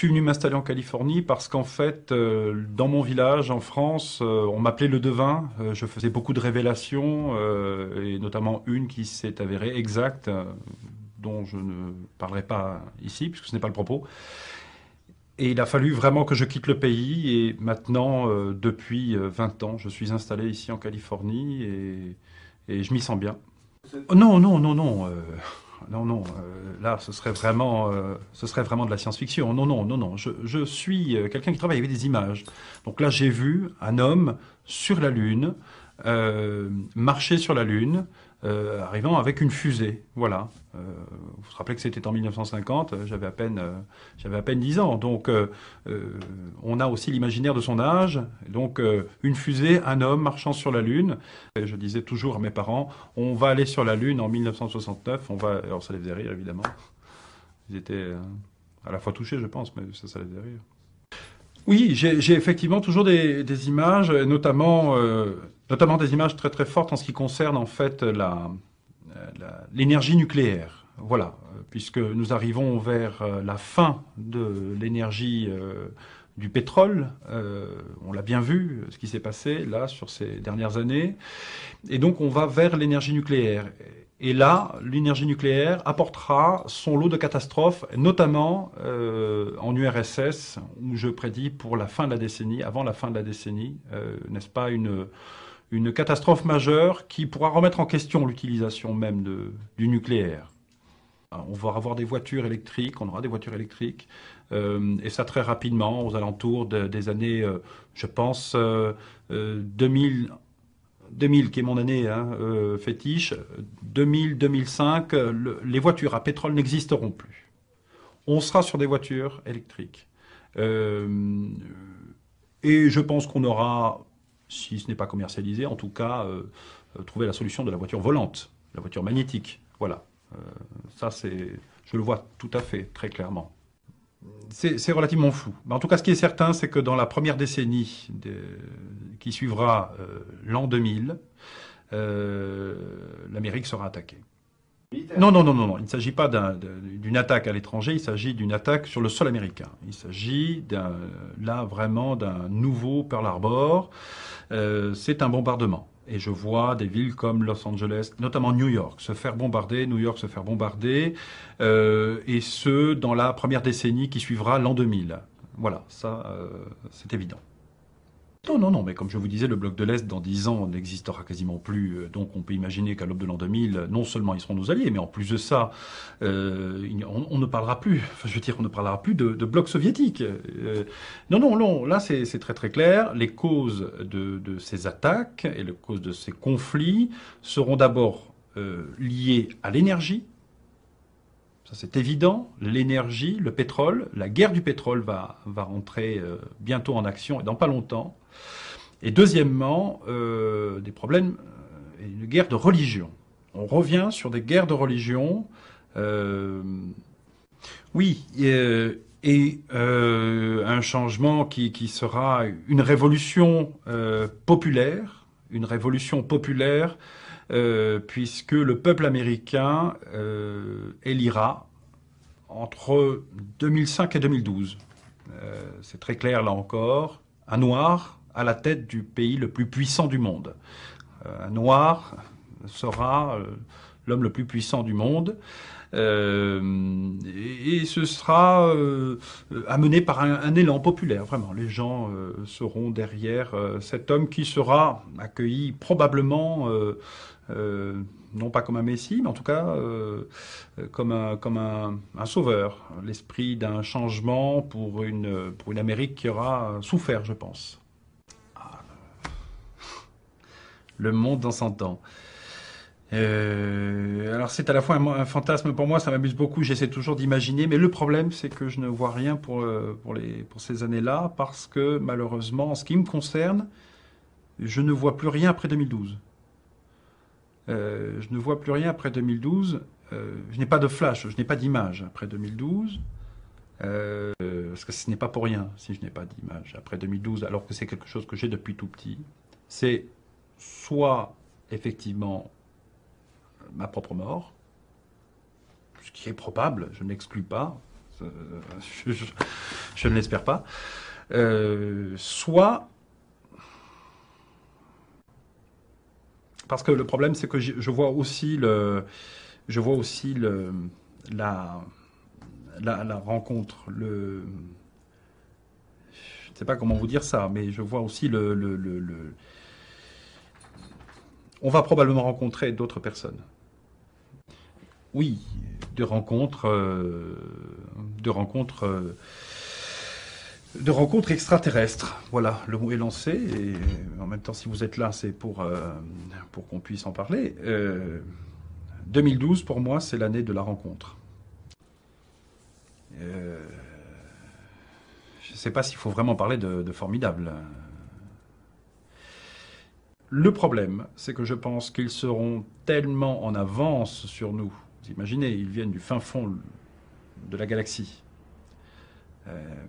suis venu m'installer en Californie parce qu'en fait, dans mon village, en France, on m'appelait le devin. Je faisais beaucoup de révélations, et notamment une qui s'est avérée exacte, dont je ne parlerai pas ici, puisque ce n'est pas le propos. Et il a fallu vraiment que je quitte le pays. Et maintenant, depuis 20 ans, je suis installé ici en Californie et je m'y sens bien. Oh, non, non, non, non. Non, non, là, ce serait vraiment de la science-fiction. Non, non, non, non. Je suis quelqu'un qui travaille avec des images. Donc là, j'ai vu un homme sur la Lune, marcher sur la Lune, arrivant avec une fusée. Voilà. Vous vous rappelez que c'était en 1950, j'avais à peine 10 ans. Donc, on a aussi l'imaginaire de son âge. Donc, une fusée, un homme marchant sur la Lune. Et je disais toujours à mes parents, on va aller sur la Lune en 1969. On va... Alors, ça les faisait rire, évidemment. Ils étaient à la fois touchés, je pense, mais ça les faisait rire. Oui, j'ai effectivement toujours des images, notamment des images très très fortes en ce qui concerne en fait l'énergie nucléaire. Voilà, puisque nous arrivons vers la fin de l'énergie du pétrole. On l'a bien vu, ce qui s'est passé là sur ces dernières années. Et donc on va vers l'énergie nucléaire. Et là, l'énergie nucléaire apportera son lot de catastrophes, notamment en URSS, où je prédis pour la fin de la décennie, avant la fin de la décennie, n'est-ce pas, une catastrophe majeure qui pourra remettre en question l'utilisation même du nucléaire. On va avoir des voitures électriques, on aura des voitures électriques, et ça très rapidement, aux alentours des années, je pense, 2000, qui est mon année fétiche, 2000-2005, les voitures à pétrole n'existeront plus. On sera sur des voitures électriques. Et je pense qu'on aura, si ce n'est pas commercialisé, en tout cas, trouvé la solution de la voiture volante, la voiture magnétique. Voilà. Ça, je le vois tout à fait, très clairement. C'est relativement flou. Mais en tout cas, ce qui est certain, c'est que dans la première décennie qui suivra l'an 2000, l'Amérique sera attaquée. Non, non, non, non, non. Il ne s'agit pas d'une attaque à l'étranger, il s'agit d'une attaque sur le sol américain. Il s'agit là vraiment d'un nouveau Pearl Harbor. C'est un bombardement. Et je vois des villes comme Los Angeles, notamment New York, se faire bombarder, New York se faire bombarder, et ce, dans la première décennie qui suivra l'an 2000. Voilà, ça, c'est évident. Non, non, non, mais comme je vous disais, le bloc de l'Est, dans 10 ans, n'existera quasiment plus. Donc on peut imaginer qu'à l'aube de l'an 2000, non seulement ils seront nos alliés, mais en plus de ça, on ne parlera plus, enfin, je veux dire, on ne parlera plus de bloc soviétique. Non, non, non, là c'est très très clair. Les causes de ces attaques et les causes de ces conflits seront d'abord liées à l'énergie. Ça c'est évident. L'énergie, le pétrole, la guerre du pétrole va rentrer bientôt en action et dans pas longtemps. Et deuxièmement, des problèmes, une guerre de religion. On revient sur des guerres de religion. Oui, un changement qui sera une révolution populaire, puisque le peuple américain élira entre 2005 et 2012. C'est très clair là encore, un noir à la tête du pays le plus puissant du monde. Un noir sera l'homme le plus puissant du monde. Et ce sera amené par un élan populaire, vraiment. Les gens seront derrière cet homme qui sera accueilli probablement, non pas comme un messie, mais en tout cas comme un sauveur. L'esprit d'un changement pour une Amérique qui aura souffert, je pense. Le monde dans 100 ans. Alors c'est à la fois un fantasme pour moi, ça m'amuse beaucoup, j'essaie toujours d'imaginer, mais le problème c'est que je ne vois rien pour ces années-là, parce que malheureusement, en ce qui me concerne, je ne vois plus rien après 2012. Je ne vois plus rien après 2012, je n'ai pas de flash, je n'ai pas d'image après 2012, parce que ce n'est pas pour rien si je n'ai pas d'image après 2012, alors que c'est quelque chose que j'ai depuis tout petit. C'est soit effectivement ma propre mort, ce qui est probable, je n'exclus pas, je ne l'espère pas. Soit, parce que le problème, c'est que je vois aussi la rencontre, je ne sais pas comment vous dire ça, mais je vois aussi on va probablement rencontrer d'autres personnes. Oui, de rencontres, de rencontres extraterrestres. Voilà, le mot est lancé. Et en même temps, si vous êtes là, c'est pour qu'on puisse en parler. 2012, pour moi, c'est l'année de la rencontre. Je ne sais pas s'il faut vraiment parler de formidable. Le problème, c'est que je pense qu'ils seront tellement en avance sur nous. Vous imaginez, ils viennent du fin fond de la galaxie.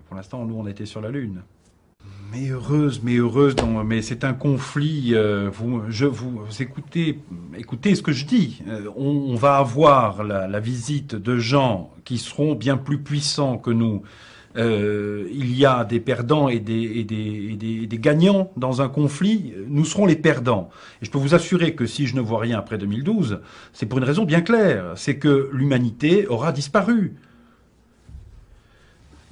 Pour l'instant, nous, on était sur la Lune. Mais heureuse, non, mais c'est un conflit. Vous écoutez ce que je dis. On va avoir la visite de gens qui seront bien plus puissants que nous. Il y a des perdants et des gagnants dans un conflit. Nous serons les perdants. Et je peux vous assurer que si je ne vois rien après 2012, c'est pour une raison bien claire. C'est que l'humanité aura disparu.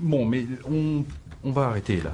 Bon, mais on va arrêter là.